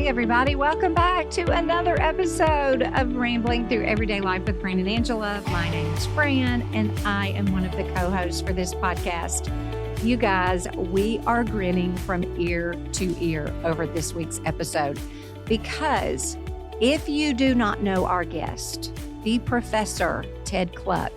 Hey, everybody. Welcome back to another episode of Rambling Through Everyday Life with Fran and Angela. My name is Fran, and I am one of the co-hosts for this podcast. You guys, we are grinning from ear to ear over this week's episode because if you do not know our guest, the Professor Ted Kluck,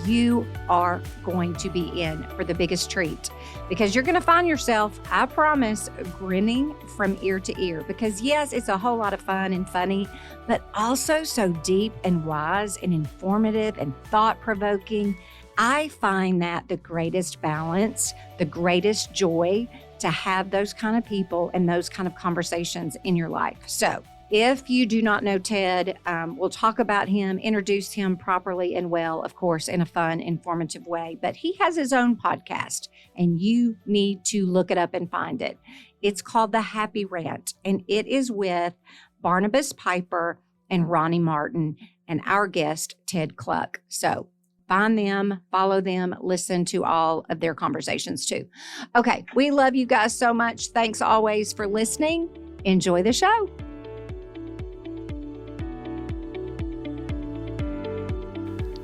you are going to be in for the biggest treat because you're going to find yourself, I promise, grinning from ear to ear because yes, it's a whole lot of fun and funny, but also so deep and wise and informative and thought-provoking. I find that the greatest balance, the greatest joy to have those kind of people and those kind of conversations in your life. So if you do not know Ted, we'll talk about him, introduce him properly and well, of course, in a fun, informative way. But he has his own podcast, and you need to look it up and find it. It's called The Happy Rant, and it is with Barnabas Piper and Ronnie Martin and our guest, Ted Kluck. So find them, follow them, listen to all of their conversations too. Okay, we love you guys so much. Thanks always for listening. Enjoy the show.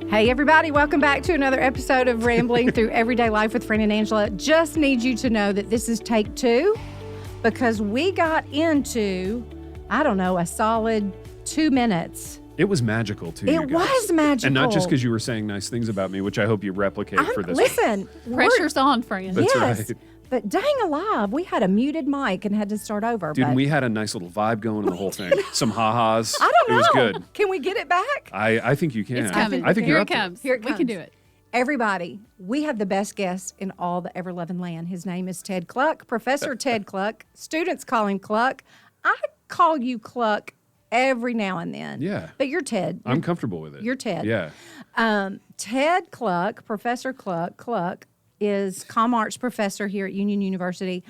Hey, everybody. Welcome back to another episode of Rambling Through Everyday Life with Fran and Angela. Just need you to know that this is take 2 because we got into, a solid 2 minutes. It was magical, too. It was magical. And not just because you were saying nice things about me, which I hope you replicate for this. Listen. Pressure's on, Fran. That's yes, right. But dang alive, we had a muted mic and had to start over. Dude, we had a nice little vibe going in the whole thing. Some ha-has. I don't know. It was good. Can we get it back? I think you can. It's coming. I think Here you're it up comes. Here it comes. We can do it. Everybody, we have the best guest in all the ever-loving land. His name is Ted Kluck, Professor Ted Kluck. Students call him Kluck. I call you Kluck every now and then. Yeah. But you're Ted. I'm comfortable with it. You're Ted. Yeah. Ted Kluck, Professor Kluck is comm arts professor here at Union University.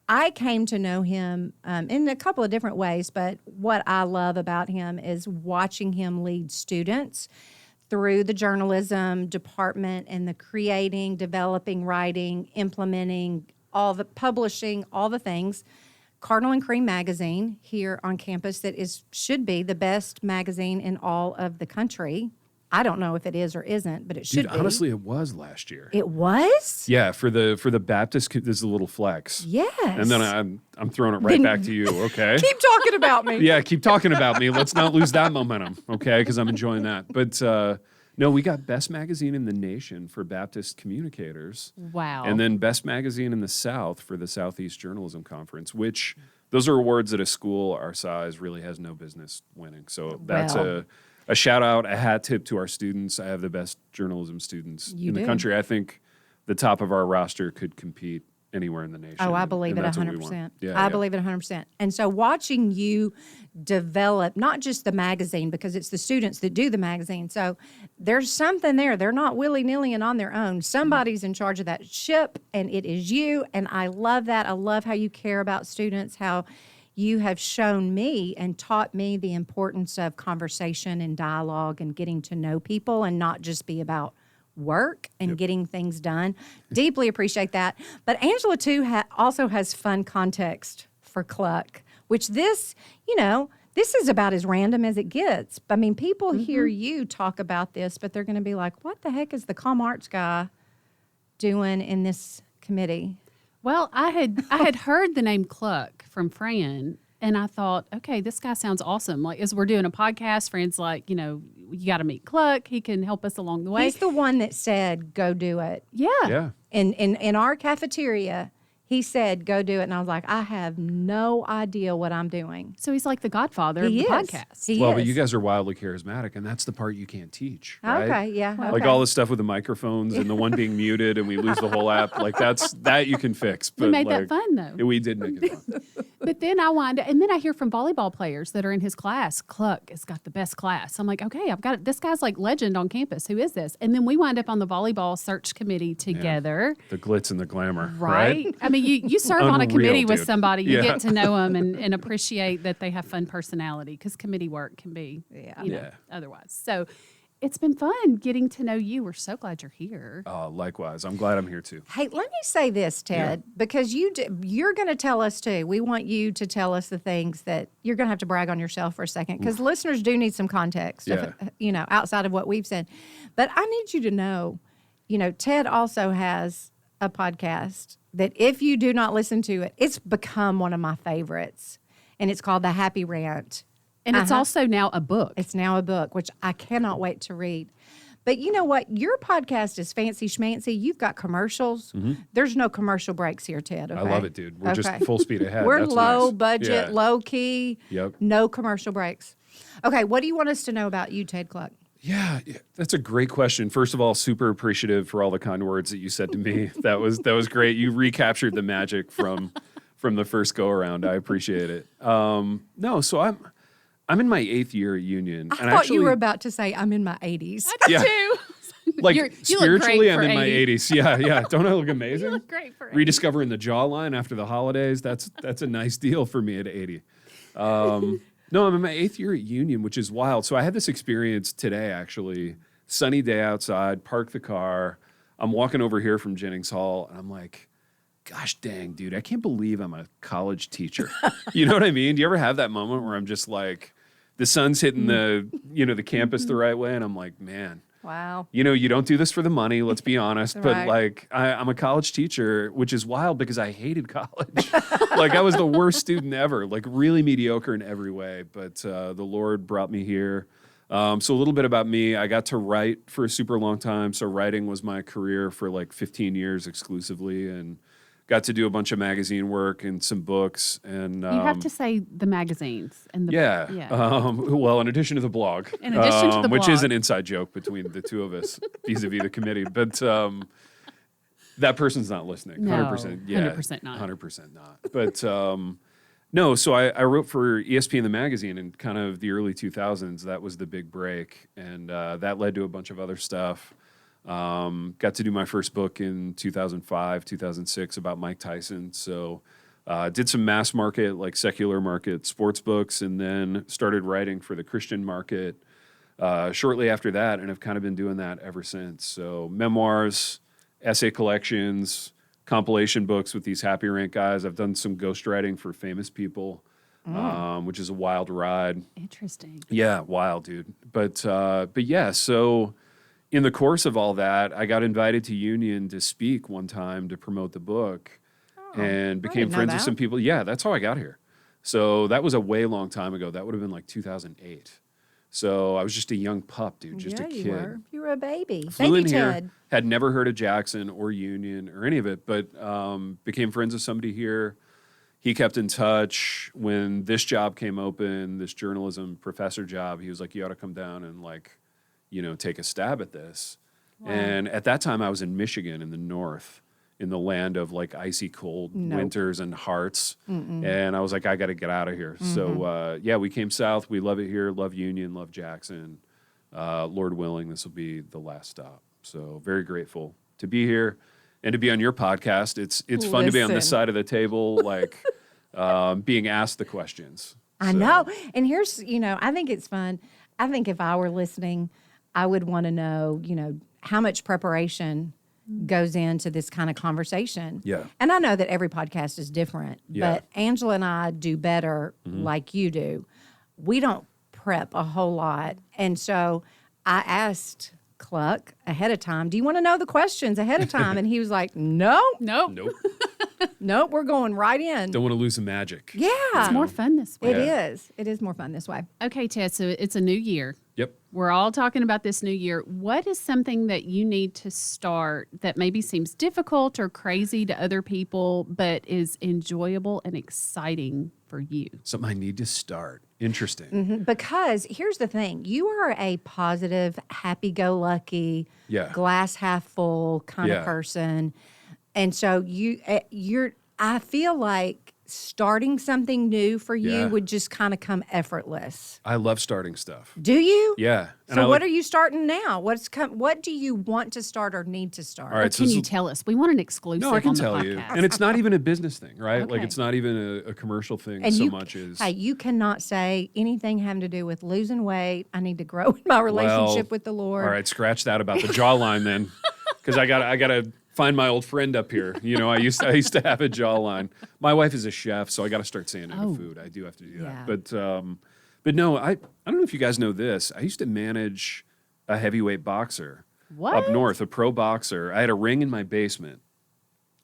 I came to know him in a couple of different ways, but what I love about him is watching him lead students through the journalism department and the creating, developing, writing, implementing, all the publishing, all the things. Cardinal and Cream magazine here on campus that should be the best magazine in all of the country. I don't know if it is or isn't, but it should be. Honestly, it was last year. It was? Yeah, for the Baptist, there's a little flex. Yes. And then I'm throwing it right back to you, okay? Keep talking about me. Yeah, keep talking about me. Let's not lose that momentum, okay? Because I'm enjoying that. But no, we got Best Magazine in the Nation for Baptist communicators. Wow. And then Best Magazine in the South for the Southeast Journalism Conference, which those are awards that a school our size really has no business winning. So that's a shout out, a hat tip to our students. I have the best journalism students in the country. I think the top of our roster could compete anywhere in the nation. Oh, I believe it 100%. I believe it 100%. And so watching you develop, not just the magazine, because it's the students that do the magazine. So there's something there. They're not willy-nilly and on their own. Somebody's in charge of that ship, and it is you. And I love that. I love how you care about students, how you have shown me and taught me the importance of conversation and dialogue and getting to know people and not just be about work and getting things done. Deeply appreciate that. But Angela, too, also has fun context for Kluck, which this is about as random as it gets. I mean, people hear you talk about this, but they're going to be like, what the heck is the comm arts guy doing in this committee? Well, I had heard the name Kluck from Fran, and I thought, okay, this guy sounds awesome. Like, as we're doing a podcast, Fran's like, you got to meet Kluck. He can help us along the way. He's the one that said, go do it. Yeah. In our cafeteria, he said, go do it. And I was like, I have no idea what I'm doing. So he's like the godfather of the podcast. He Well, is. but you guys are wildly charismatic, and that's the part you can't teach, right? Okay, yeah. Like okay. all the stuff with the microphones and the one being muted and we lose the whole app, like that you can fix. But We made that fun, though. We did make it fun. But then I hear from volleyball players that are in his class, Kluck has got the best class. I'm like, okay, I've got it. This guy's like legend on campus. Who is this? And then we wind up on the volleyball search committee together. The glitz and the glamour, Right? I mean, you serve on a committee with dude. somebody, you Yeah. get to know them and appreciate that they have fun personality because committee work can be, otherwise. So it's been fun getting to know you. We're so glad you're here. Likewise. I'm glad I'm here too. Hey, let me say this, Ted, because you're going to tell us too. We want you to tell us the things that you're going to have to brag on yourself for a second, because listeners do need some context, outside of what we've said. But I need you to know, Ted also has a podcast that if you do not listen to it, it's become one of my favorites, and it's called The Happy Rant. And it's also now a book. It's now a book, which I cannot wait to read. But you know what? Your podcast is fancy schmancy. You've got commercials. There's no commercial breaks here, Ted. Okay? I love it, dude. We're just full speed ahead. We're That's low nice. budget, low key, Yep. no commercial breaks. Okay, what do you want us to know about you, Ted Kluck? Yeah, that's a great question. First of all, super appreciative for all the kind words that you said to me. That was great. You recaptured the magic from the first go around. I appreciate it. No, so I'm in my 8th year at Union. I thought you were about to say I'm in my 80s. Yeah. Too. Like You look spiritually, great I'm for in my 80. 80s. Yeah. Don't I look amazing? You look great for 80. Rediscovering the jawline after the holidays. That's a nice deal for me at 80. No, I'm in my 8th year at Union, which is wild. So I had this experience today, actually. Sunny day outside, parked the car. I'm walking over here from Jennings Hall, and I'm like, gosh dang, dude, I can't believe I'm a college teacher. You know what I mean? Do you ever have that moment where I'm just like, the sun's hitting the campus the right way, and I'm like, man, Wow. you don't do this for the money, let's be honest. But Right. like, I'm a college teacher, which is wild because I hated college. Like, I was the worst student ever, like really mediocre in every way. But the Lord brought me here. So a little bit about me, I got to write for a super long time. So writing was my career for like 15 years exclusively, and got to do a bunch of magazine work and some books. And You have to say the magazines and the well, in addition to the blog, In addition to the which is blog. an inside joke between the two of us vis-a-vis the committee, but that person's not listening. No, 100%. Yeah, 100% not. 100% not. But no, so I wrote for ESPN the magazine in kind of the early 2000s. That was the big break, and that led to a bunch of other stuff. Got to do my first book in 2005, 2006 about Mike Tyson. So did some mass market, like secular market sports books, and then started writing for the Christian market shortly after that, and have kind of been doing that ever since. So memoirs, essay collections, compilation books with these Happy Rant guys. I've done some ghostwriting for famous people, which is a wild ride. Interesting. Yeah, wild, dude. But yeah, so in the course of all that, I got invited to Union to speak one time to promote the book, and became didn't know friends with that. some people. Yeah, that's how I got here. So that was a way long time ago. That would have been like 2008. So I was just a young pup, dude, just a kid. You were a baby. Flew Baby in here, Ted. had never heard of Jackson or Union or any of it, but became friends with somebody here. He kept in touch. When this job came open, this journalism professor job, he was like, you ought to come down and take a stab at this. Wow. And at that time, I was in Michigan in the north, in the land of like icy cold winters and hearts. And I was like, I got to get out of here. So we came south. We love it here. Love Union, love Jackson. Lord willing, this will be the last stop. So very grateful to be here and to be on your podcast. It's fun to be on this Listen. side of the table, like being asked the questions. I So, know. And here's, I think it's fun. I think if I were listening, I would want to know, how much preparation goes into this kind of conversation. Yeah. And I know that every podcast is different, Yeah. but Angela and I do better like you do. We don't prep a whole lot. And so I asked Kluck ahead of time, do you want to know the questions ahead of time? And he was like, no, Nope. Nope. we're going right in. Don't want to lose the magic. Yeah. It's more fun this way. It Yeah. is. It is more fun this way. Okay, Ted, so it's a new year. Yep. We're all talking about this new year. What is something that you need to start that maybe seems difficult or crazy to other people, but is enjoyable and exciting for you? Something I need to start. Interesting. Because here's the thing, you are a positive, happy-go-lucky, Yeah. glass half full kind Yeah. of person. And so I feel like starting something new for you Yeah. would just kind of come effortless. I love starting stuff. Do you? Yeah. So what are you starting now? What do you want to start or need to start? All right, so Can this you is- tell us? We want an exclusive No, I can on the tell podcast. you. And it's not even a business thing, right? Like Okay. it's not even a commercial thing And so you, much as hey, you cannot say anything having to do with losing weight. I need to grow in my relationship with the Lord. All right, scratch that about the jawline then. Because I gotta find my old friend up here. You know, I used to have a jawline. My wife is a chef, so I gotta start saying no to food. I do have to do Yeah. that. But no, I don't know if you guys know this. I used to manage a heavyweight boxer What? up north, a pro boxer. I had a ring in my basement.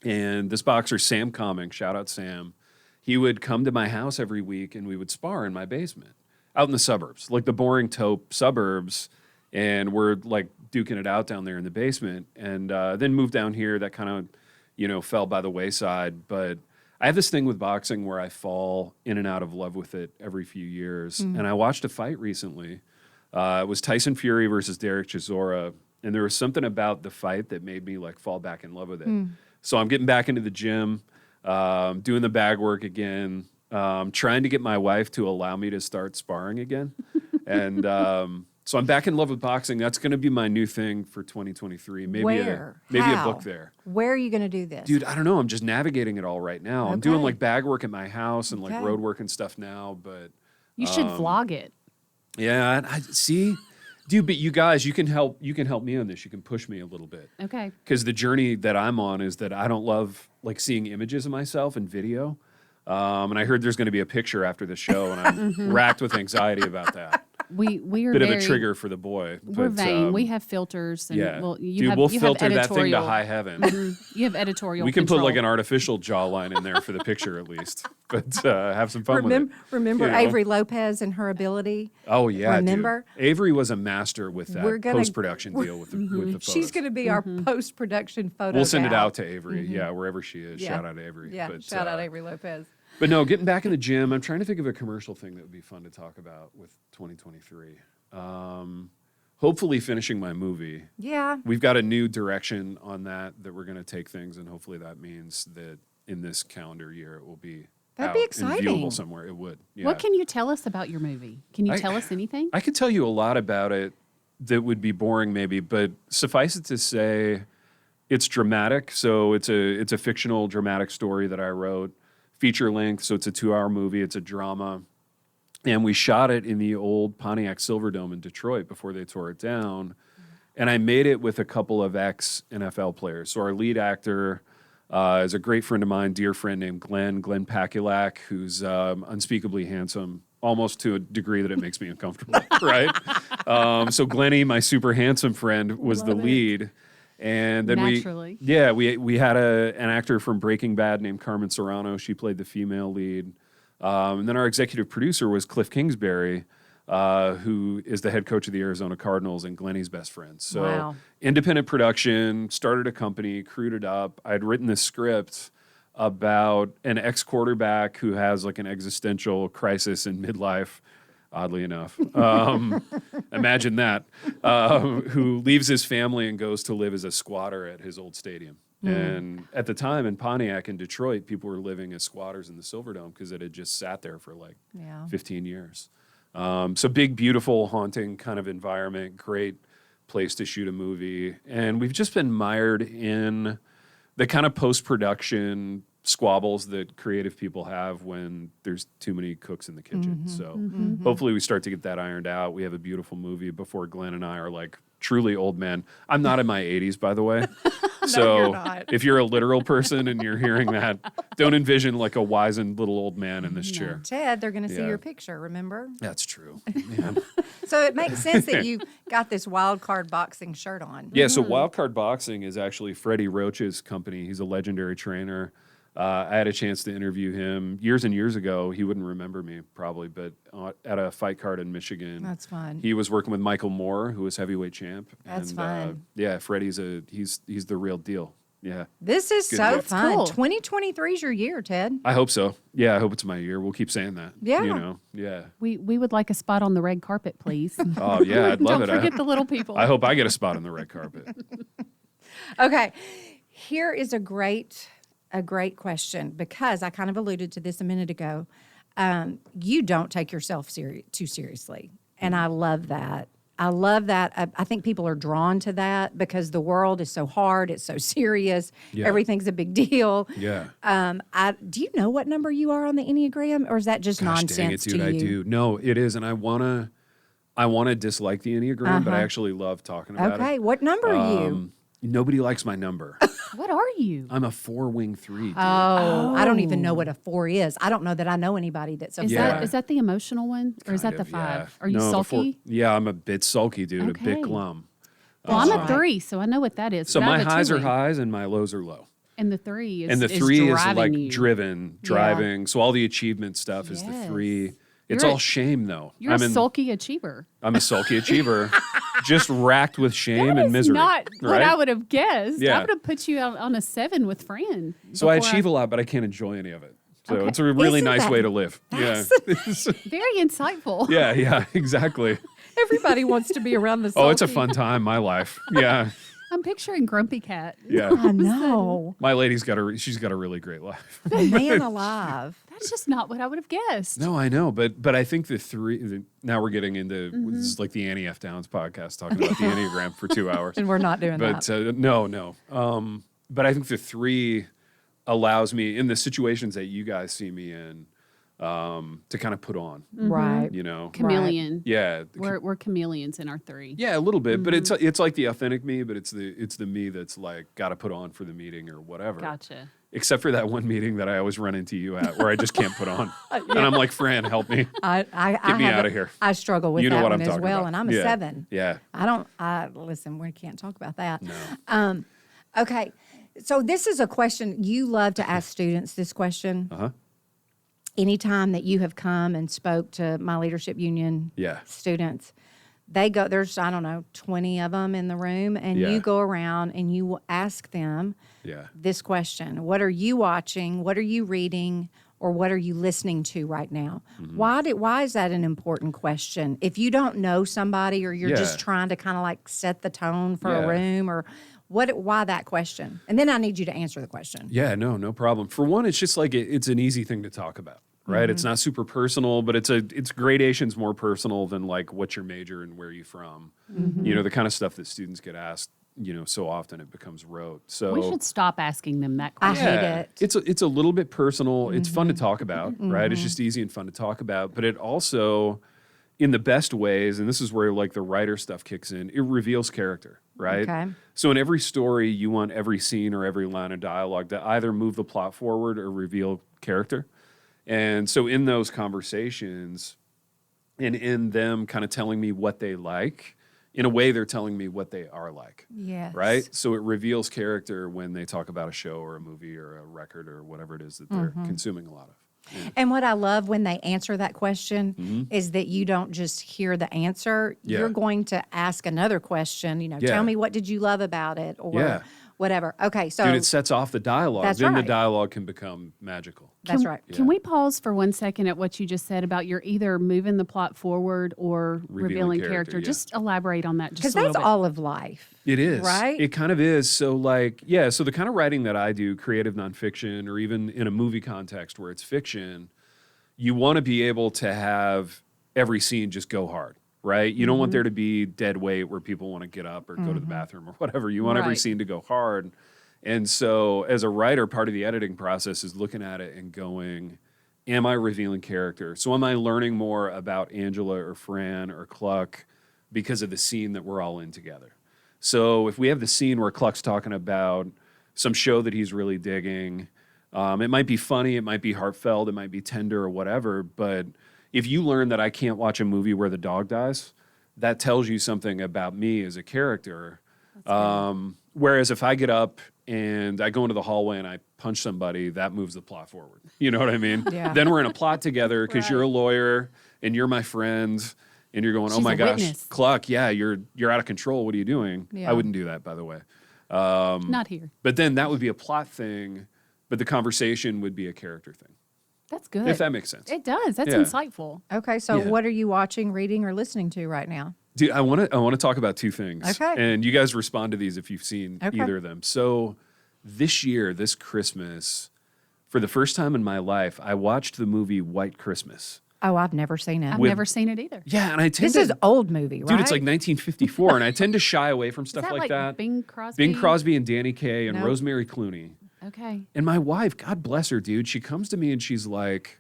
And this boxer, Sam Coming, shout out Sam, he would come to my house every week and we would spar in my basement out in the suburbs, like the boring taupe suburbs. And we're like duking it out down there in the basement. And then moved down here. That kind of, fell by the wayside. But I have this thing with boxing where I fall in and out of love with it every few years. And I watched a fight recently. It was Tyson Fury versus Derek Chisora. And there was something about the fight that made me like fall back in love with it. So I'm getting back into the gym, doing the bag work again, trying to get my wife to allow me to start sparring again. And so I'm back in love with boxing. That's going to be my new thing for 2023. Maybe Where? a How? book there. Where are you going to do this? Dude, I don't know. I'm just navigating it all right now. I'm doing Okay. like bag work at my house and like Okay. road work and stuff now. But You should vlog it. yeah, I see. Dude, but you guys, you can help me on this. You can push me a little bit. Okay. Because the journey that I'm on is that I don't love like seeing images of myself in video. And I heard there's going to be a picture after the show, and I'm racked with anxiety about that. We are Bit very, of a trigger for the boy. We're but, vain. We have filters, and yeah. well, you Dude, have we'll you filter have that thing to editorial. high heaven. You have editorial. We can put control. like an artificial jawline in there for the picture at least. But have some fun with it. Remember You know? Avery Lopez and her ability? Oh yeah, Remember? dude. Avery was a master with that We're gonna- post-production deal with the photos. She's going to be our post-production photo We'll send it gal. out to Avery. Yeah, wherever she is. Yeah. Shout out to Avery. Yeah, But, shout out Avery Lopez. But no, getting back in the gym, I'm trying to think of a commercial thing that would be fun to talk about with 2023. Hopefully finishing my movie. Yeah. We've got a new direction on that we're going to take things, and hopefully that means that in this calendar year it will be That'd out be and exciting. viewable somewhere. It would. Yeah. What can you tell us about your movie? Can you tell us anything? I could tell you a lot about it that would be boring maybe, but suffice it to say it's dramatic. So it's a fictional dramatic story that I wrote, feature length, so it's a 2-hour movie, it's a drama. And we shot it in the old Pontiac Silverdome in Detroit before they tore it down. And I made it with a couple of ex-NFL players. So our lead actor is a great friend of mine, dear friend named Glenn Pakulak, who's unspeakably handsome, almost to a degree that it makes me uncomfortable, right? So Glenny, my super handsome friend, was the lead. And then Naturally. we had an actor from Breaking Bad named Carmen Serrano. She played the female lead. And then our executive producer was Cliff Kingsbury, who is the head coach of the Arizona Cardinals and Glenny's best friend. So Wow. independent production, started a company, crewed it up. I'd written this script about an ex-quarterback who has like an existential crisis in midlife, oddly enough. Imagine that. Who leaves his family and goes to live as a squatter at his old stadium. And at the time in Pontiac in Detroit, people were living as squatters in the Silverdome because it had just sat there for like Yeah. 15 years. So big, beautiful, haunting kind of environment, great place to shoot a movie. And we've just been mired in the kind of post-production squabbles that creative people have when there's too many cooks in the kitchen. So hopefully we start to get that ironed out. We have a beautiful movie before Glenn and I are like truly old men. I'm not in my 80s, by the way. So you're not. if you're a literal person and you're hearing that, don't envision like a wizened little old man in this chair. Ted, they're going to see Yeah. your picture, remember? That's true. Man. So it makes sense that you got this wild card boxing shirt on. Yeah, so Wildcard Boxing is actually Freddie Roach's company. He's a legendary trainer. I had a chance to interview him years and years ago. He wouldn't remember me probably, but at a fight card in Michigan. That's fun. He was working with Michael Moore, who was heavyweight champ. That's and, fun. Yeah, Freddie's he's the real deal. Yeah, This is Good so deal. fun. Cool. 2023 is your year, Ted. I hope so. Yeah, I hope it's my year. We'll keep saying that. Yeah. You know, yeah. We would like a spot on the red carpet, please. Oh, yeah, I'd love Don't it. forget the little people. I hope I get a spot on the red carpet. Okay. Here is a great a great question because I kind of alluded to this a minute ago. You don't take yourself too seriously. And I love that. I love that. I think people are drawn to that because the world is so hard. It's so serious. Yeah. Everything's a big deal. Yeah. Do you know what number you are on the Enneagram, or is that just Gosh, nonsense dang it, dude, to you? I do. No, it is. And I want to dislike the Enneagram, but I actually love talking about it. Okay. What number are you? Nobody likes my number. What are you? I'm a 4-wing 3, dude. Oh, I don't even know what a 4 is. I don't know that I know anybody that's a Is 4. Yeah. that the emotional one, or is that Kind the of, 5? yeah. Are you No, the sulky? yeah, I'm a bit sulky, dude. A Okay. bit glum. Well, I'm a right. 3, so I know what that is. So but I my have a highs are 2-wing. highs and my lows are low. And the 3 is And the 3 is driving like you. driven, driving. So all the achievement stuff is the Yes. 3. It's You're a- all shame, though. You're a sulky achiever. I'm a sulky achiever, just racked with shame That and is misery. not what right? I would have guessed. Yeah. I would have put you on a 7 with Fran. So I before achieve a lot, but I can't enjoy any of it. So Okay. it's a really Isn't nice that- way to live. Yeah. Very insightful. yeah, exactly. Everybody wants to be around the Oh, it's a salty. fun time, my life. Yeah, I'm picturing Grumpy Cat. yeah. I know. My lady's she's got a really great life. Man alive. That's just not what I would have guessed. No, I know, but I think now we're getting into this is like the Annie F. Downs podcast talking about the Enneagram for 2 hours. And we're not doing But that. no. But I think the 3 allows me in the situations that you guys see me in to kind of put on, Right. you know. Chameleon. Yeah, We're chameleons in our 3. yeah, a little bit, but it's like the authentic me, but it's the me that's like got to put on for the meeting or whatever. Gotcha. Except for that one meeting that I always run into you at, where I just can't put on, and I'm like, Fran, help me. I Get me have outta a- here. I struggle with You know that what one I'm as talking well, about. and I'm a Yeah. 7. Yeah. Listen, we can't talk about that. No. Okay. So this is a question you love to ask students this question. Uh-huh. Anytime that you have come and spoke to my leadership union Yeah. students, there's, I don't know, 20 of them in the room, and Yeah. you go around and you will ask them Yeah. this question: what are you watching? What are you reading? Or what are you listening to right now? Mm-hmm. Why is that an important question? If you don't know somebody, or you're Yeah. just trying to kind of like set the tone for Yeah. a room, or why that question? And then I need you to answer the question. Yeah, no problem. For one, it's just like it's an easy thing to talk about, right? It's not super personal, but it's gradations more personal than like what's your major and where are you from. You know, the kind of stuff that students get asked, you know, so often it becomes rote. So We should stop asking them that I question. hate it. It's a little bit personal. It's fun to talk about, right? It's just easy and fun to talk about, but it also, in the best ways, and this is where like the writer stuff kicks in, it reveals character, right? Okay. So in every story, you want every scene or every line of dialogue to either move the plot forward or reveal character. And so in those conversations, and in them kind of telling me what they like, in a way they're telling me what they are like. Yes. Right? So it reveals character when they talk about a show or a movie or a record or whatever it is that they're consuming a lot of. And what I love when they answer that question is that you don't just hear the answer. Yeah. You're going to ask another question, Yeah. tell me, what did you love about it, or Yeah. whatever. Okay, so Dude, it sets off the dialogue. That's Then right. the dialogue can become magical. that's right. Can we pause for 1 second at what you just said about you're either moving the plot forward or revealing character? yeah. Just elaborate on that Because just a little that's bit. all of life. It is. Right? It kind of is. So like, yeah, so the kind of writing that I do, creative nonfiction, or even in a movie context where it's fiction, you want to be able to have every scene just go hard, right? You don't want there to be dead weight where people want to get up or go to the bathroom or whatever. You want every Right. scene to go hard. And so as a writer, part of the editing process is looking at it and going, am I revealing character? So am I learning more about Angela or Fran or Kluck because of the scene that we're all in together? So if we have the scene where Kluck's talking about some show that he's really digging, it might be funny, it might be heartfelt, it might be tender or whatever, but if you learn that I can't watch a movie where the dog dies, that tells you something about me as a character. Whereas if I get up and I go into the hallway and I punch somebody, that moves the plot forward. You know what I mean? Yeah. Then we're in a plot together because you're a lawyer and you're my friend and you're going, oh She's my a gosh, witness. Kluck, yeah, you're out of control. What are you doing? Yeah. I wouldn't do that, by the way. Not here. But then that would be a plot thing, but the conversation would be a character thing, That's good. if that makes sense. It does. That's Yeah. insightful. Okay, so Yeah. what are you watching, reading, or listening to right now? Dude, I want to talk about two things. Okay. And you guys respond to these if you've seen Okay. either of them. So this Christmas, for the first time in my life, I watched the movie White Christmas. Oh, I've never seen it. I've never seen it either. Yeah, and I tend This is old movie, right? Dude, it's like 1954, and I tend to shy away from stuff Is that like that. Bing Crosby? Bing Crosby and Danny Kaye and Nope. Rosemary Clooney. Okay. And my wife, God bless her, dude, she comes to me and she's like,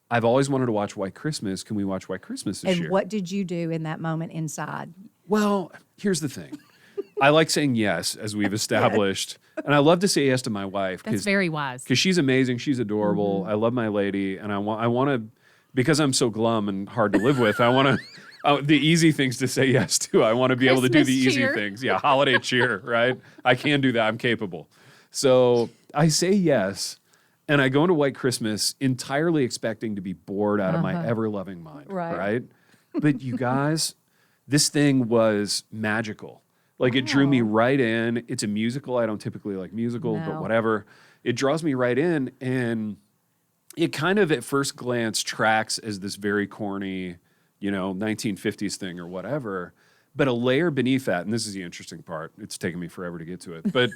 I've always wanted to watch White Christmas. Can we watch White Christmas this year? And what did you do in that moment inside? Well, here's the thing. I like saying yes, as we've established. And I love to say yes to my wife. That's very wise. Because she's amazing. She's adorable. I love my lady. And I want to, because I'm so glum and hard to live with, I want to, the easy things to say yes to. I want to be able to do the Christmas easy cheer. things. Yeah, holiday cheer, right? I can do that. I'm capable. So I say yes. And I go into White Christmas entirely expecting to be bored out of my ever-loving mind, right? But you guys, this thing was magical. Like, it drew me right in. It's a musical. I don't typically like musicals, but whatever. It draws me right in, and it kind of, at first glance, tracks as this very corny, 1950s thing or whatever. But a layer beneath that, and this is the interesting part. It's taken me forever to get to it. But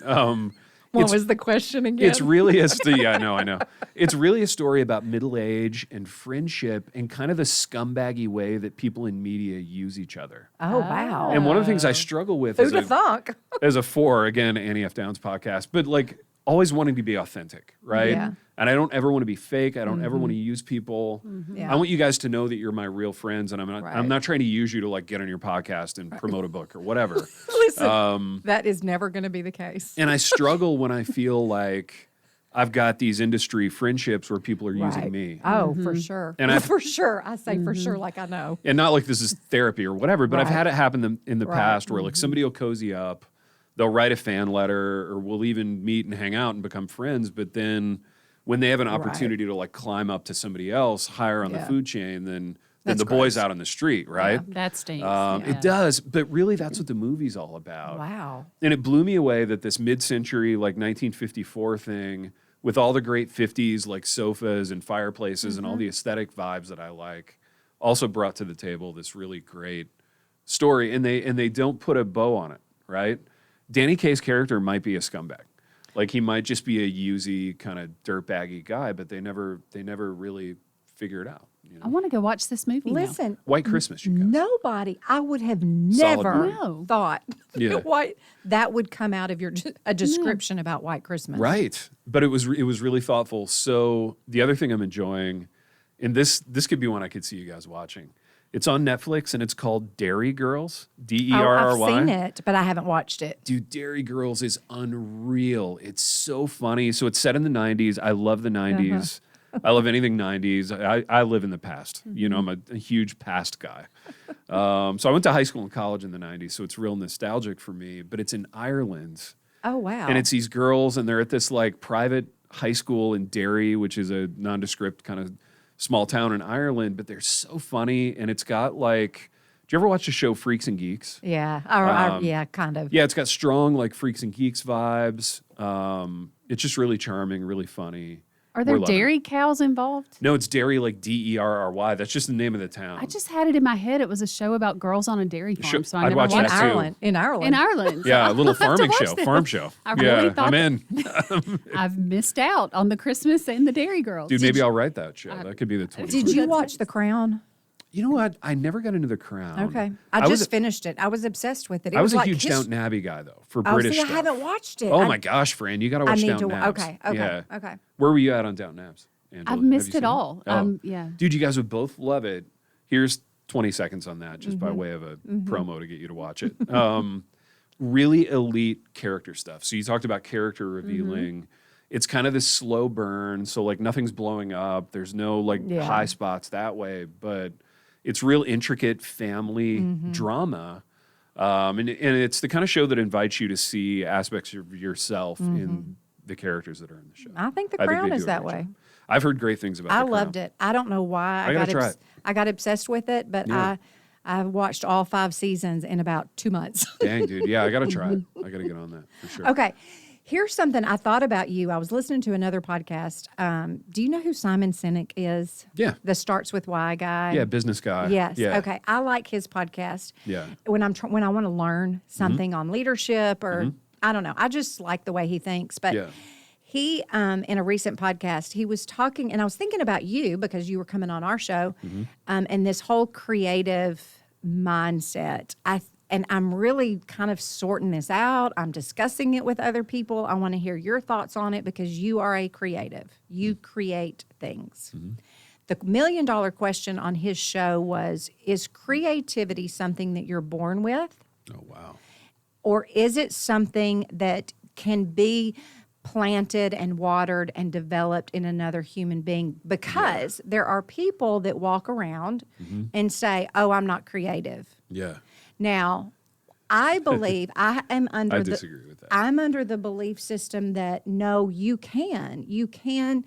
What was the question again? it's really I know. It's really a story about middle age and friendship and kind of the scumbaggy way that people in media use each other. Oh, wow. And one of the things I struggle with Who'd have thunk? as a again, Annie F. Downs podcast, but like always wanting to be authentic, right? Yeah. And I don't ever want to be fake. I don't ever want to use people. Yeah. I want you guys to know that you're my real friends, and I'm not trying to use you to like get on your podcast and promote a book or whatever. Listen, that is never going to be the case. And I struggle when I feel like I've got these industry friendships where people are using me. Oh, for sure. And for sure. I say for sure like I know. And not like this is therapy or whatever, but I've Right. had it happen in the Right. past where like somebody will cozy up, they'll write a fan letter, or we'll even meet and hang out and become friends. But then when they have an opportunity to like climb up to somebody else higher on the food chain, then That's the boys gross. out on the street, right? That stinks. It does, but really that's what the movie's all about. Wow. And it blew me away that this mid-century, like 1954 thing, with all the great 50s like sofas and fireplaces and all the aesthetic vibes that I like, also brought to the table this really great story. And they don't put a bow on it, right? Danny Kaye's character might be a scumbag. Like, he might just be a usy kind of dirtbaggy guy, but they never really figure it out. I want to go watch this movie now. Listen, White Christmas, you guys. nobody, I would have Solid never movie. No. thought Yeah. that would come out of a description about White Christmas. Right. But it was really thoughtful. So the other thing I'm enjoying, and this could be one I could see you guys watching. It's on Netflix and it's called Dairy Girls, Derry. Oh, I've seen it, but I haven't watched it. Dude, Dairy Girls is unreal. It's so funny. So it's set in the 90s. I love the 90s. I love anything 90s. I live in the past. I'm a huge past guy. So I went to high school and college in the 90s, so it's real nostalgic for me. But it's in Ireland. Oh, wow. And it's these girls, and they're at this like private high school in Derry, which is a nondescript kind of small town in Ireland. But they're so funny, and it's got like, do you ever watch the show Freaks and Geeks? Yeah. Yeah, kind of. Yeah, it's got strong like Freaks and Geeks vibes. It's just really charming, really funny. Are there We're loving it. dairy cows involved? No, it's Derry, like Derry. That's just the name of the town. I just had it in my head. It was a show about girls on a dairy farm, so I I'd never watch watched that it. too. In Ireland. In Ireland. Yeah, a little farming watch show, this. farm show. I really thought I'm that- in. I've missed out on the Christmas and the Dairy Girls. Dude, maybe I'll write that show. That could be the 20. Did you watch The Crown? You know what? I never got into The Crown. Okay. I was just finished it. I was obsessed with it. It I was a like huge Downton Abbey guy, though, for Oh, British see, I stuff. haven't watched it. Oh, my gosh, Fran. You got to watch need Downton to. Abbey. Okay. Okay. Where were you at on Downton Abbey, Angela? I've missed Have you it seen all. Oh. Yeah. Dude, you guys would both love it. Here's 20 seconds on that, just by way of a promo to get you to watch it. Really elite character stuff. So you talked about character revealing. It's kind of this slow burn. So like nothing's blowing up. There's no like high spots that way, but it's real intricate family drama. And it's the kind of show that invites you to see aspects of yourself in the characters that are in the show. I think The they Crown do is a that great way. job. I've heard great things about I The Crown. loved it. I don't know why I gotta try it. I got obsessed with it, but Yeah. I watched all 5 seasons in about 2 months. Dang, dude. Yeah, I got to try it. I got to get on that for sure. Okay. Here's something I thought about you. I was listening to another podcast. Do you know who Simon Sinek is? Yeah. The Starts With Why guy. Yeah, business guy. Yes. Yeah. Okay. I like his podcast. Yeah. When I want to learn something on leadership or I don't know. I just like the way he thinks. But Yeah. he, in a recent podcast, he was talking, and I was thinking about you because you were coming on our show, and this whole creative mindset. And I'm really kind of sorting this out. I'm discussing it with other people. I want to hear your thoughts on it because you are a creative. You create things. The $1 million question on his show was, is creativity something that you're born with? Oh, wow. Or is it something that can be planted and watered and developed in another human being? Because there are people that walk around and say, oh, I'm not creative. Yeah. Now, I believe I disagree with that. I'm under the belief system that no, you can. You can.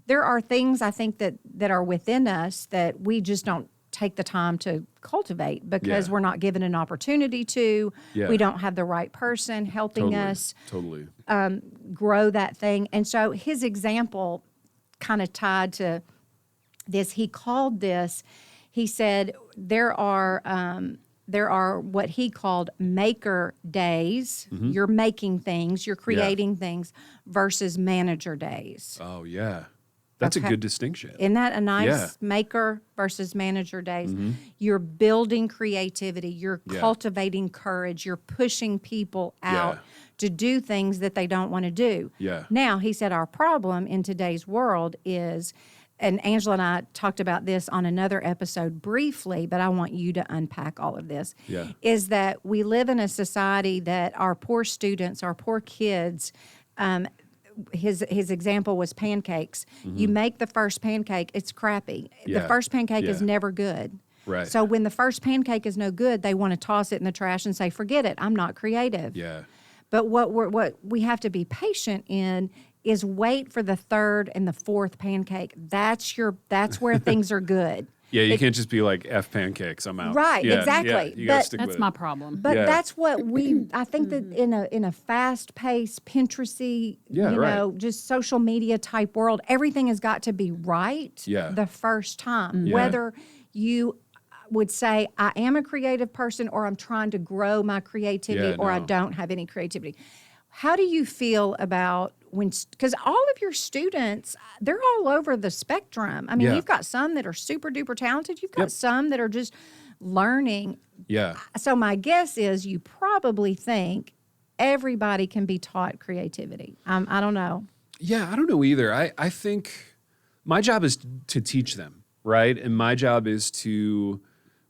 There are things I think that are within us that we just don't take the time to cultivate because we're not given an opportunity to. Yeah. We don't have the right person helping us Totally. grow that thing. And so his example kind of tied to this. He called this, he said, there are what he called maker days. You're making things, you're creating things, versus manager days. Oh, yeah. That's a good distinction. Isn't that a nice maker versus manager days? You're building creativity, you're cultivating courage, you're pushing people out to do things that they don't want to do. Yeah. Now, he said our problem in today's world is, and Angela and I talked about this on another episode briefly, but I want you to unpack all of this, is that we live in a society that our poor students, our poor kids, his example was pancakes. You make the first pancake, it's crappy. The first pancake is never good. Right. So when the first pancake is no good, they want to toss it in the trash and say, forget it, I'm not creative. Yeah. But what we have to be patient in is wait for the third and the fourth pancake. That's where things are good. Yeah, you can't just be like, F pancakes, I'm out. Right, Yeah, exactly. Yeah, you gotta stick That's with my it. problem. But that's what I think that in a fast-paced, Pinteresty, just social media type world, everything has got to be right the first time. Whether you would say, I am a creative person, or I'm trying to grow my creativity, or I don't have any creativity. How do you feel about because all of your students, they're all over the spectrum. I mean, you've got some that are super duper talented. You've got some that are just learning. Yeah. So my guess is you probably think everybody can be taught creativity. I don't know. Yeah, I don't know either. I think my job is to teach them, right? And my job is to,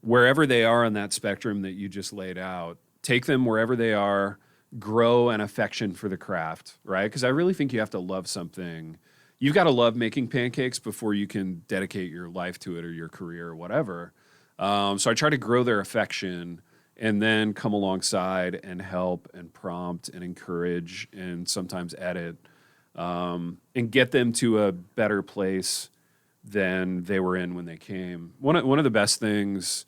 wherever they are on that spectrum that you just laid out, take them wherever they are, grow an affection for the craft, right? Because I really think you have to love something. You've got to love making pancakes before you can dedicate your life to it or your career or whatever. So I try to grow their affection and then come alongside and help and prompt and encourage and sometimes edit and get them to a better place than they were in when they came. One of the best things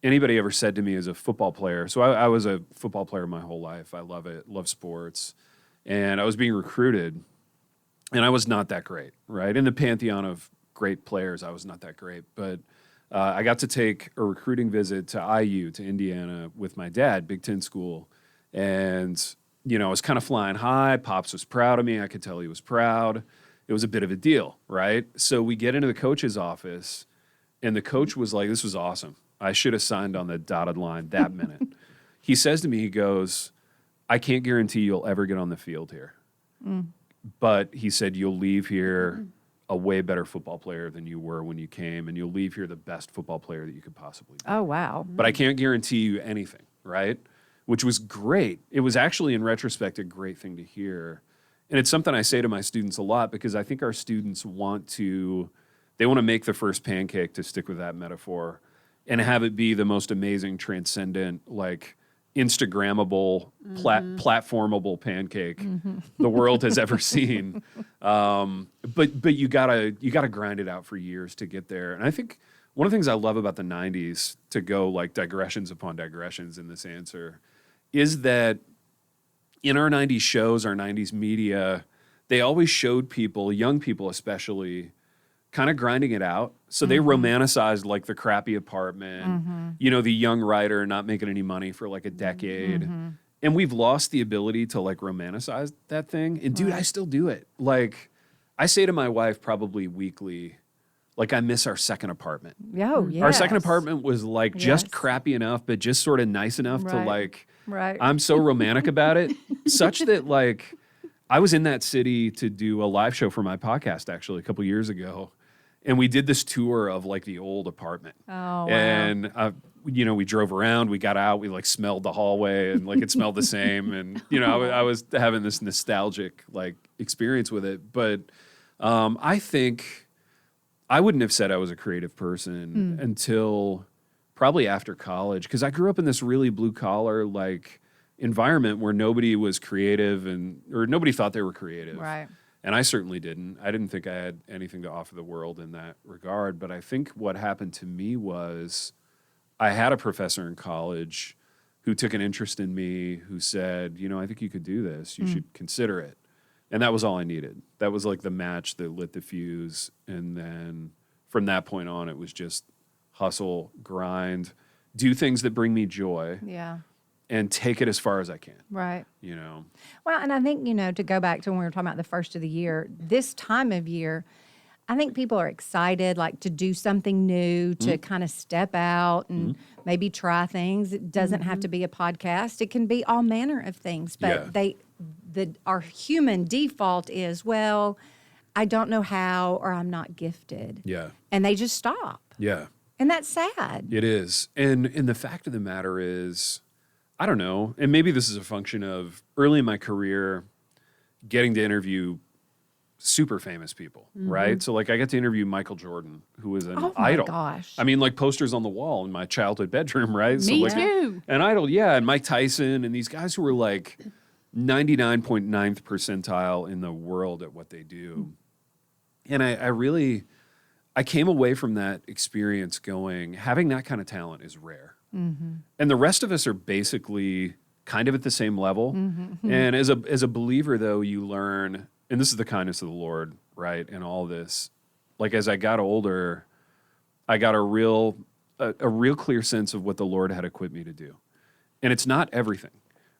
anybody ever said to me as a football player. So I was a football player my whole life. I love it, love sports. And I was being recruited, and I was not that great, right? In the pantheon of great players, I was not that great. But I got to take a recruiting visit to IU, to Indiana, with my dad, Big Ten school. And, I was kind of flying high. Pops was proud of me. I could tell he was proud. It was a bit of a deal, right? So we get into the coach's office, and the coach was like, this was awesome. I should have signed on the dotted line that minute. He says to me, he goes, I can't guarantee you'll ever get on the field here. But he said, you'll leave here a way better football player than you were when you came, and you'll leave here the best football player that you could possibly be. Oh, wow. But I can't guarantee you anything, right? Which was great. It was actually, in retrospect, a great thing to hear. And it's something I say to my students a lot because I think our students want to make the first pancake, to stick with that metaphor, and have it be the most amazing, transcendent, like Instagrammable, platformable pancake the world has ever seen. But you gotta grind it out for years to get there. And I think one of the things I love about the 90s, to go like digressions upon digressions in this answer, is that in our 90s shows, our 90s media, they always showed people, young people especially, kind of grinding it out. So they romanticized like the crappy apartment, the young writer not making any money for like a decade. And we've lost the ability to like romanticize that thing. And dude, I still do it. Like I say to my wife probably weekly, like I miss our second apartment. Oh, yes. Our second apartment was like just crappy enough, but just sort of nice enough to like, I'm so romantic about it, such that like I was in that city to do a live show for my podcast actually a couple years ago. And we did this tour of like the old apartment. Oh, wow. And, you know, we drove around, we got out, we like smelled the hallway and like it smelled the same. And, you know, I was having this nostalgic like experience with it. But I think I wouldn't have said I was a creative person until probably after college, because I grew up in this really blue collar like environment where nobody was creative or nobody thought they were creative. Right. And I certainly didn't. I didn't think I had anything to offer the world in that regard. But I think what happened to me was I had a professor in college who took an interest in me, who said, you know, I think you could do this. You should consider it. And that was all I needed. That was like the match that lit the fuse. And then from that point on, it was just hustle, grind, do things that bring me joy. Yeah. And take it as far as I can. Right. You know? Well, and I think, you know, to go back to when we were talking about the first of the year, this time of year, I think people are excited, like to do something new, to kind of step out and maybe try things. It doesn't have to be a podcast. It can be all manner of things. But our human default is, well, I don't know how, or I'm not gifted. Yeah. And they just stop. Yeah. And that's sad. It is. And the fact of the matter is, I don't know, and maybe this is a function of early in my career getting to interview super famous people, right? So like I got to interview Michael Jordan, who was an idol. Oh my gosh. I mean, like posters on the wall in my childhood bedroom, right? Me like, too. An idol, yeah, and Mike Tyson and these guys who were like 99.9th percentile in the world at what they do. And I came away from that experience going, having that kind of talent is rare. And the rest of us are basically kind of at the same level. And as a believer, though, you learn, and this is the kindness of the Lord, right? And all this, like as I got older, I got a real clear sense of what the Lord had equipped me to do. And it's not everything,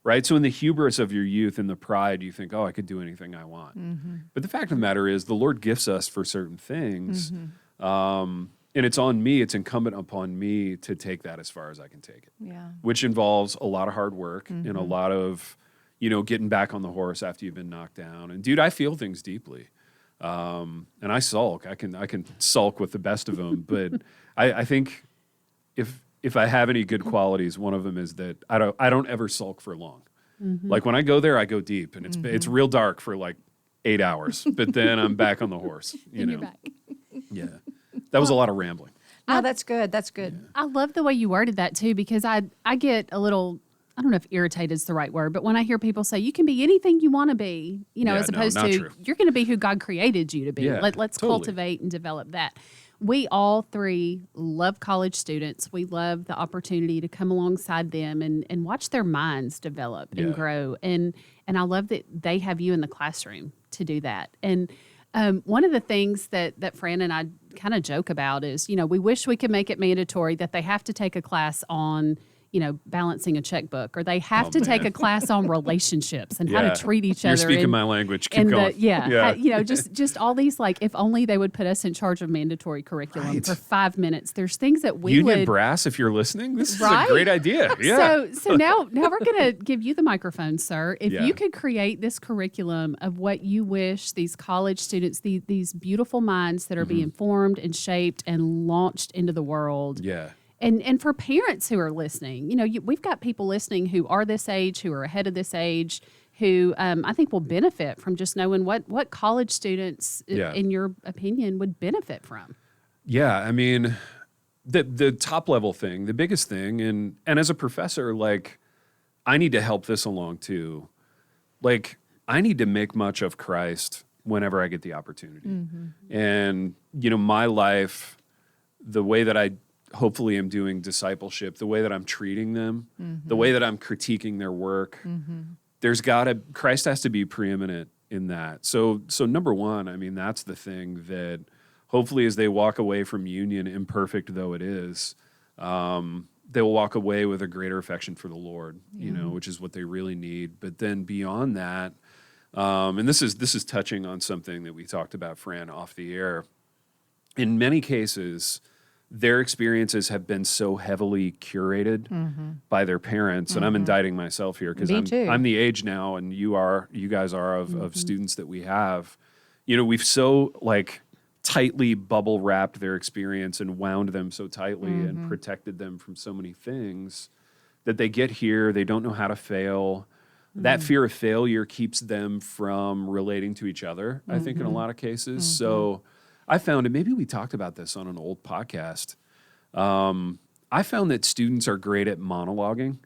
right? So in the hubris of your youth and the pride, you think, oh, I could do anything I want. But the fact of the matter is the Lord gifts us for certain things. And it's on me, it's incumbent upon me to take that as far as I can take it. Yeah. Which involves a lot of hard work and a lot of, you know, getting back on the horse after you've been knocked down. And dude, I feel things deeply. And I sulk. I can sulk with the best of them. But I think if I have any good qualities, one of them is that I don't ever sulk for long. Like when I go there, I go deep, and it's real dark for like 8 hours, but then I'm back on the horse. You know, You're back. Yeah. That was a lot of rambling. Oh, that's good. That's good. Yeah. I love the way you worded that too, because I get a little, I don't know if irritated is the right word, but when I hear people say you can be anything you want to be, you know, Yeah, as no, opposed not to true. you're going to be who God created you to be. Yeah, Let's totally. cultivate and develop that. We all three love college students. We love the opportunity to come alongside them and watch their minds develop and Yeah. grow. And I love that they have you in the classroom to do that. And one of the things that Fran and I kind of joke about is, you know, we wish we could make it mandatory that they have to take a class on, you know, balancing a checkbook, or they have to take a class on relationships and how Yeah. to treat each You're other. speaking and- my language. Keep and going. you know, just all these, like, if only they would put us in charge of mandatory curriculum Right. for 5 minutes. There's things that we Union would. brass, if you're listening, this is Right? a great idea. Yeah. So now we're going to give you the microphone, sir. If Yeah. you could create this curriculum of what you wish these college students, these beautiful minds that are being formed and shaped and launched into the world. Yeah. And for parents who are listening, you know, we've got people listening who are this age, who are ahead of this age, who I think will benefit from just knowing what college students, Yeah. in your opinion, would benefit from. Yeah, I mean, the top level thing, the biggest thing, and as a professor, like, I need to help this along too. Like, I need to make much of Christ whenever I get the opportunity. And, you know, my life, the way that I hopefully am doing discipleship, the way that I'm treating them, the way that I'm critiquing their work, Christ has to be preeminent in that. So number one, I mean, that's the thing that hopefully as they walk away from union, imperfect though it is, they'll walk away with a greater affection for the Lord, which is what they really need. But then beyond that, and this is touching on something that we talked about, Fran, off the air. In many cases, their experiences have been so heavily curated by their parents, and I'm indicting myself here because I'm the age now, and you guys are of students that we have. We've so tightly bubble wrapped their experience and wound them so tightly and protected them from so many things that they get here, they don't know how to fail. That fear of failure keeps them from relating to each other, I think, in a lot of cases. So I found, and maybe we talked about this on an old podcast, I found that students are great at monologuing.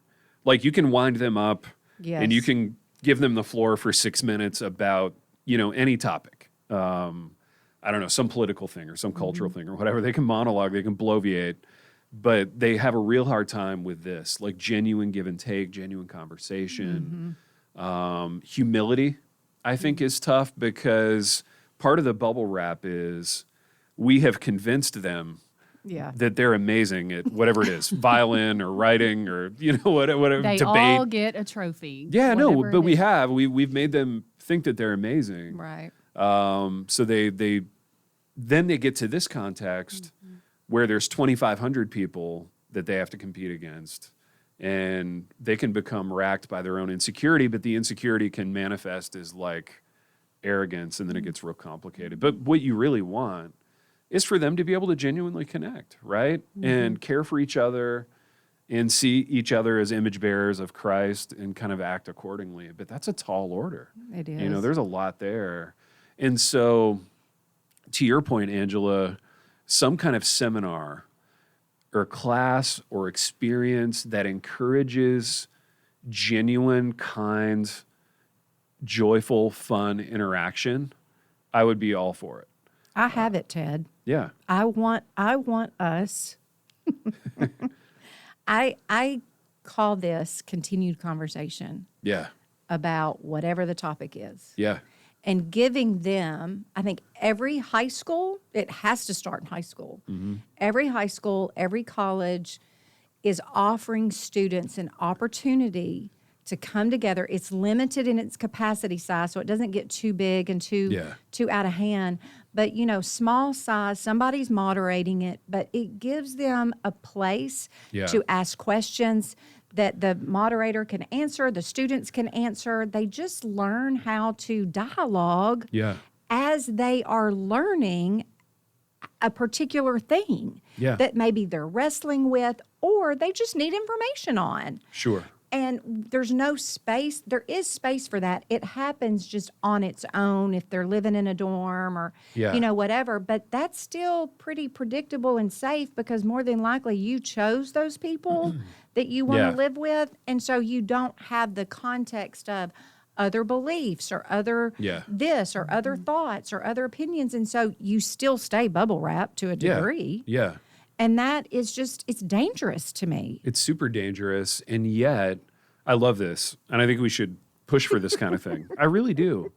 Like, you can wind them up and you can give them the floor for 6 minutes about, any topic. I don't know, some political thing or some cultural thing or whatever. They can monologue, they can bloviate, but they have a real hard time with this, like genuine give and take, genuine conversation. Humility, I think, is tough because part of the bubble wrap is we have convinced them that they're amazing at whatever it is, violin or writing or, whatever, they debate. all get a trophy. Yeah, no, but we've made them think that they're amazing. Right. So then they get to this context where there's 2,500 people that they have to compete against, and they can become racked by their own insecurity, but the insecurity can manifest as arrogance, and then it gets real complicated. But what you really want is for them to be able to genuinely connect, right? And care for each other and see each other as image bearers of Christ and kind of act accordingly. But that's a tall order. It is. There's a lot there. And so, to your point, Angela, some kind of seminar or class or experience that encourages genuine, kind, joyful, fun interaction, I would be all for it. I have it, Ted. Yeah. I want us. I call this continued conversation. Yeah. About whatever the topic is. Yeah. And giving them, I think every high school, it has to start in high school. Every high school, every college is offering students an opportunity to come together. It's limited in its capacity size, so it doesn't get too big and too out of hand. But, small size, somebody's moderating it, but it gives them a place to ask questions that the moderator can answer, the students can answer. They just learn how to dialogue as they are learning a particular thing that maybe they're wrestling with or they just need information on. Sure. And there's no space. There is space for that. It happens just on its own if they're living in a dorm or, whatever. But that's still pretty predictable and safe because more than likely you chose those people that you want to live with. And so you don't have the context of other beliefs or other this or other thoughts or other opinions. And so you still stay bubble wrapped to a degree. Yeah. And that is just, it's dangerous to me. It's super dangerous. And yet, I love this. And I think we should push for this kind of thing. I really do.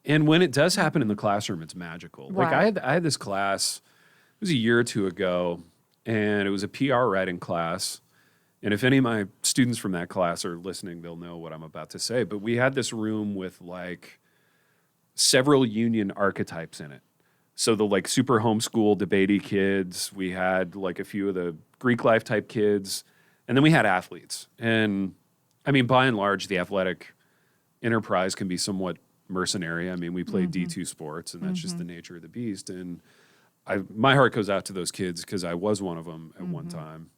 And when it does happen in the classroom, it's magical. Right. Like I had this class, it was a year or two ago, and it was a PR writing class. And if any of my students from that class are listening, they'll know what I'm about to say. But we had this room with several union archetypes in it. So the super homeschool debatey kids, we had a few of the Greek life type kids, and then we had athletes. And I mean, by and large, the athletic enterprise can be somewhat mercenary. I mean, we played D2 sports, and that's just the nature of the beast. And my heart goes out to those kids because I was one of them at one time.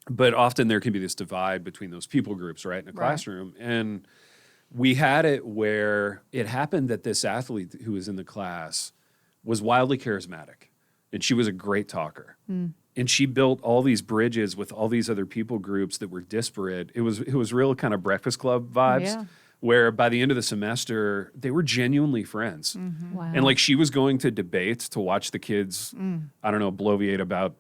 But often there can be this divide between those people groups, right, in a classroom. And we had it where it happened that this athlete who was in the class was wildly charismatic, and she was a great talker. And she built all these bridges with all these other people groups that were disparate. It was real kind of Breakfast Club vibes, where by the end of the semester, they were genuinely friends. Wow. And she was going to debates to watch the kids, I don't know, bloviate about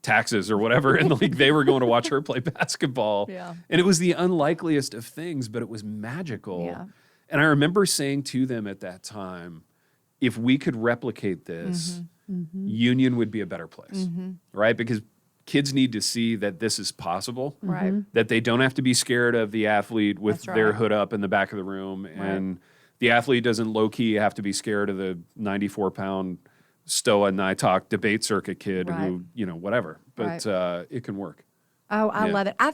taxes or whatever, and they were going to watch her play basketball. And it was the unlikeliest of things, but it was magical. And I remember saying to them at that time, if we could replicate this, Union would be a better place, right? Because kids need to see that this is possible, Right. that they don't have to be scared of the athlete with That's their right. hood up in the back of the room. And the athlete doesn't low-key have to be scared of the 94-pound Stoa Nighthawk debate circuit kid Right. who, whatever. But it can work. Oh, I Yeah. love it. I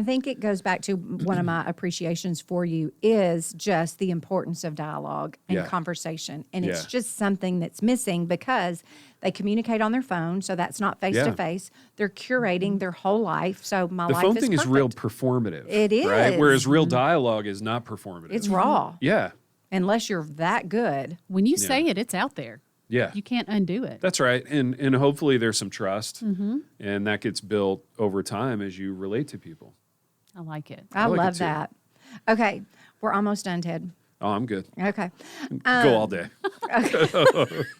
think it goes back to one of my appreciations for you is just the importance of dialogue and Yeah. conversation. And it's Yeah. just something that's missing because they communicate on their phone, so that's not face to face. They're curating their whole life. So my The life phone is thing perfect. is real performative. It Right? is. Whereas real dialogue is not performative. It's raw. Yeah. Unless you're that good. When you say it, it's out there. Yeah. You can't undo it. That's right. And hopefully there's some trust. Mm-hmm. And that gets built over time as you relate to people. I like it. I like it love too. that. Okay, we're almost done, Ted. Oh, I'm good. Okay. Go all day.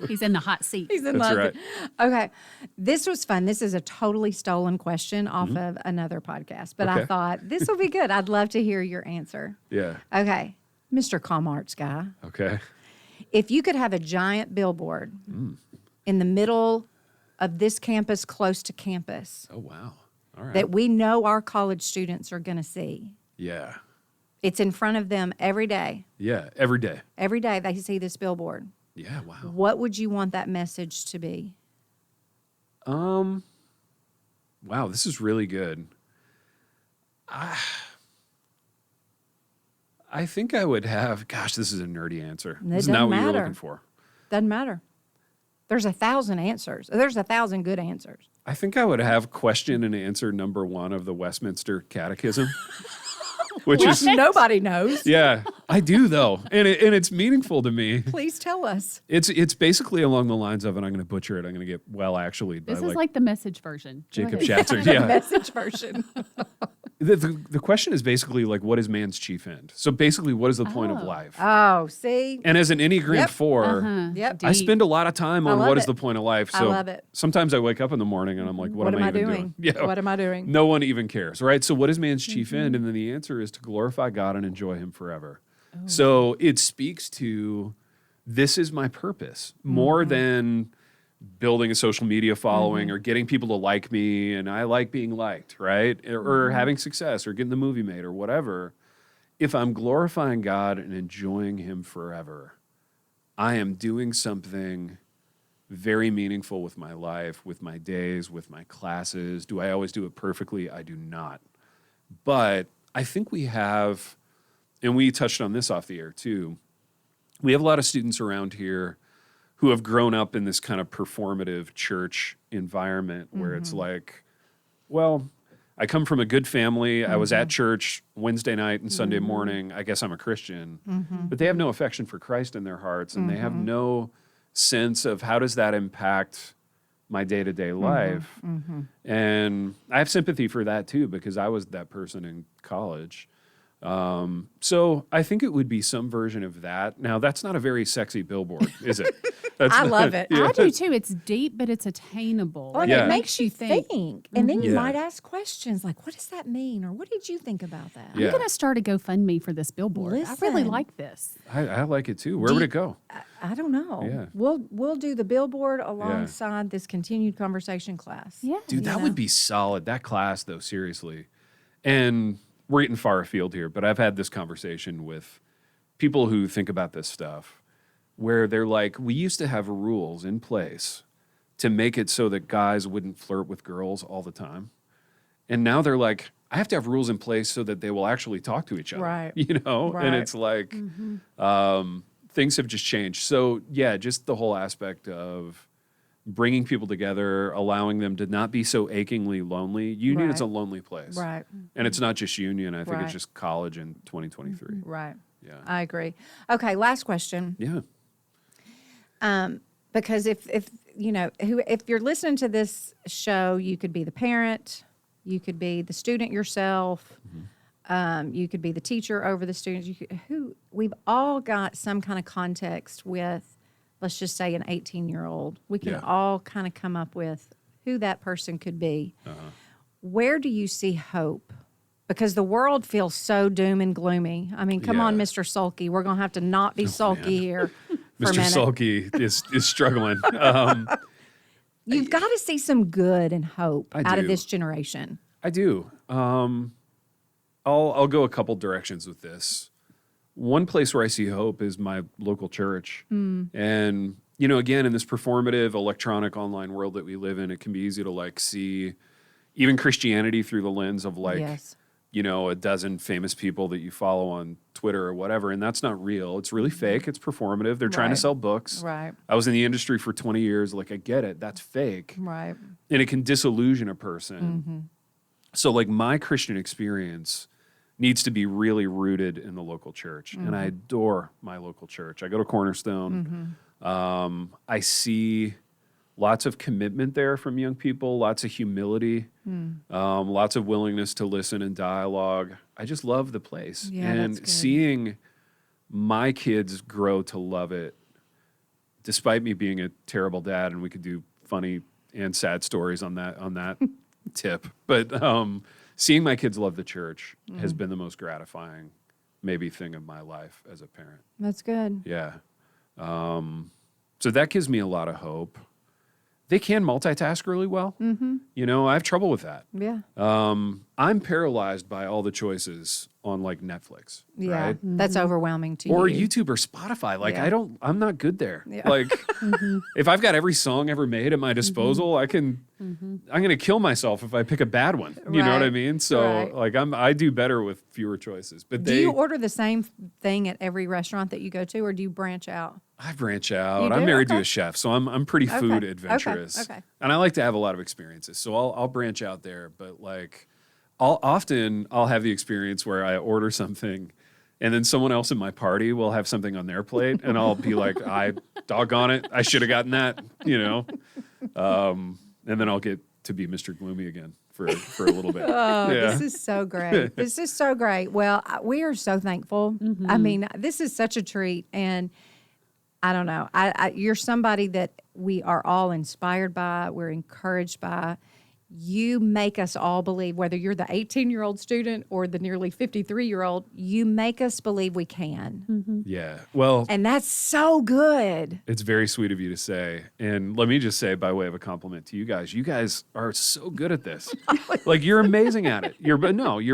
He's in the hot seat. He's in That's love. right. Okay. This was fun. This is a totally stolen question off of another podcast, but I Okay. thought this will be good. I'd love to hear your answer. Yeah. Okay. Mr. Comm Arts guy, Okay. if you could have a giant billboard in the middle of this campus, close to campus, Oh, wow. All right. that we know our college students are going to see, Yeah. it's in front of them every day. Yeah. Every day. Every day they see this billboard. Yeah. Wow. What would you want that message to be? Wow. This is really good. I think I would have, gosh, this is a nerdy answer. It This is not doesn't what you were matter. looking for. Doesn't matter. There's 1,000 answers. There's 1,000 good answers. I think I would have question and answer number 1 of the Westminster Catechism, which is, Nobody knows. yeah, I do though. And it's meaningful to me. Please tell us. It's basically along the lines of, and I'm going to butcher it, I'm going to get actually by This is like the message version. Jacob Go ahead. Schatzer. The Yeah. message version. The question is basically like, what is man's chief end? So basically, what is the point of life? Oh, see? And as an Enneagram Yep. 4, Yep. I spend a lot of time on love what is it. the point of life. I So love it. sometimes I wake up in the morning and I'm like, what am I even doing? Yeah. What am I doing? No one even cares, right? So what is man's chief end? And then the answer is to glorify God and enjoy him forever. So it speaks to, this is my purpose more than building a social media following or getting people to like me, and I like being liked, right? Or having success or getting the movie made or whatever. If I'm glorifying God and enjoying him forever, I am doing something very meaningful with my life, with my days, with my classes. Do I always do it perfectly? I do not. But I think we have, and we touched on this off the air too, we have a lot of students around here who have grown up in this kind of performative church environment where it's like, well, I come from a good family. I was at church Wednesday night and Sunday morning. I guess I'm a Christian. But they have no affection for Christ in their hearts, and they have no sense of how does that impact my day-to-day life. And I have sympathy for that too, because I was that person in college. So I think it would be some version of that. Now, that's not a very sexy billboard, is it? I love it. I do too. It's deep, but it's attainable. Well, and Yeah. it makes you think. And then you Yeah. might ask questions like, what does that mean? Or what did you think about that? Yeah. I'm going to start a GoFundMe for this billboard. I really Listen. like this. I like it too. Where would it go? I don't know. Yeah. We'll do the billboard alongside this continued conversation class. Yeah. Dude, that would be solid. That class, though, seriously. And we're getting far afield here, but I've had this conversation with people who think about this stuff where they're like, we used to have rules in place to make it so that guys wouldn't flirt with girls all the time. And now they're like, I have to have rules in place so that they will actually talk to each other. Right. You know? Right. And it's like, things have just changed. So, yeah, just the whole aspect of bringing people together, allowing them to not be so achingly lonely. Union is Right. a lonely place. Right. And it's not just Union. I think Right. it's just college in 2023. Right. Yeah. I agree. Okay, last question. Yeah. Because if you know if you're listening to this show, you could be the parent, you could be the student yourself, you could be the teacher over the students. We've all got some kind of context with, let's just say, an 18-year-old. We can Yeah. all kind of come up with who that person could be. Where do you see hope? Because the world feels so doom and gloomy. I mean, come on, Yeah. Mr. Sulky. We're going to have to not be sulky man. here for a Mr. minute. Sulky is struggling. You've got to see some good and hope out of do. this generation. I do. I'll go a couple directions with this. One place where I see hope is my local church. And, again, in this performative electronic online world that we live in, it can be easy to like see even Christianity through the lens of like, Yes. a dozen famous people that you follow on Twitter or whatever. And that's not real. It's really fake. It's performative. They're trying to Right. sell books. Right. I was in the industry for 20 years. Like, I get it. That's fake. Right. And it can disillusion a person. So like my Christian experience needs to be really rooted in the local church. And I adore my local church. I go to Cornerstone. I see lots of commitment there from young people, lots of humility, lots of willingness to listen and dialogue. I just love the place. Yeah, and that's good. seeing my kids grow to love it, despite me being a terrible dad, and we could do funny and sad stories on that tip. But seeing my kids love the church has been the most gratifying, maybe, thing of my life as a parent. That's good. Yeah. So that gives me a lot of hope. They can multitask really well. I have trouble with that. Yeah. I'm paralyzed by all the choices on like Netflix, Yeah. right? That's overwhelming to Or you. YouTube or Spotify. Like Yeah. I'm not good there. Yeah. Like if I've got every song ever made at my disposal, I'm going to kill myself if I pick a bad one. You know what I Right. mean? So Right. like I do better with fewer choices. But Do you order the same thing at every restaurant that you go to, or do you branch out? I branch out. You do? I'm married to Okay. a chef, so I'm pretty food Okay. adventurous. Okay. And I like to have a lot of experiences. So I'll branch out there, but like I'll have the experience where I order something and then someone else in my party will have something on their plate and I'll be like, I doggone it, I should have gotten that, And then I'll get to be Mr. Gloomy again for a little bit. Oh, Yeah. this is so great. This is so great. Well, we are so thankful. I mean, this is such a treat. And I don't know. You're somebody that we are all inspired by. We're encouraged by. You make us all believe, whether you're the 18-year-old student or the nearly 53-year-old, you make us believe we can. Yeah. Well, And that's so good. it's very sweet of you to say. And let me just say, by way of a compliment to you guys are so good at this. Like, you're amazing at it. You're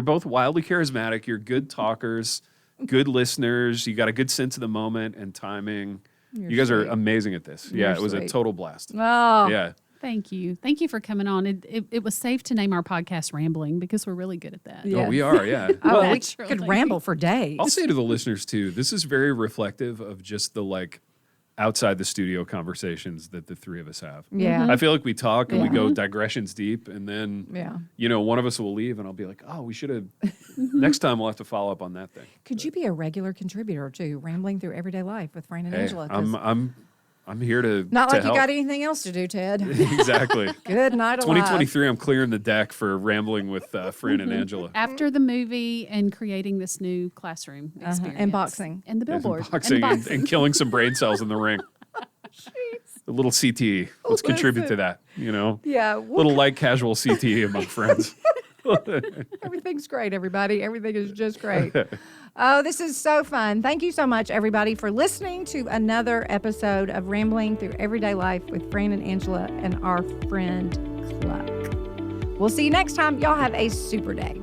both wildly charismatic. You're good talkers, good listeners. You got a good sense of the moment and timing. You guys are amazing at this. Yeah, it was a sweet. total blast. Oh, Yeah. Thank you. Thank you for coming on. It was safe to name our podcast Rambling because we're really good at that. Yeah. Oh, we are, yeah. oh, we Naturally. could ramble for days. I'll say to the listeners, too, this is very reflective of just the, like, outside the studio conversations that the three of us have. Yeah. I feel like we talk and we Yeah. go digressions deep, and then, Yeah. one of us will leave, and I'll be like, oh, we should have, next time we'll have to follow up on that thing. Could you be a regular contributor to Rambling Through Everyday Life with Fran and Hey, Angela? 'Cause I'm here to not to like you help. got anything else to do, Ted. Exactly. Good night, alive. 2023, I'm clearing the deck for Rambling with Fran and Angela. After the movie and creating this new classroom experience. And boxing. And the billboard. Boxing and killing some brain cells in the ring. A little CTE. Let's contribute to that, Yeah. Little light casual CTE among friends. Everything's great, everybody. Everything is just great. Oh, this is so fun. Thank you so much, everybody, for listening to another episode of Rambling Through Everyday Life with Fran and Angela and our friend Kluck. We'll see you next time. Y'all have a super day.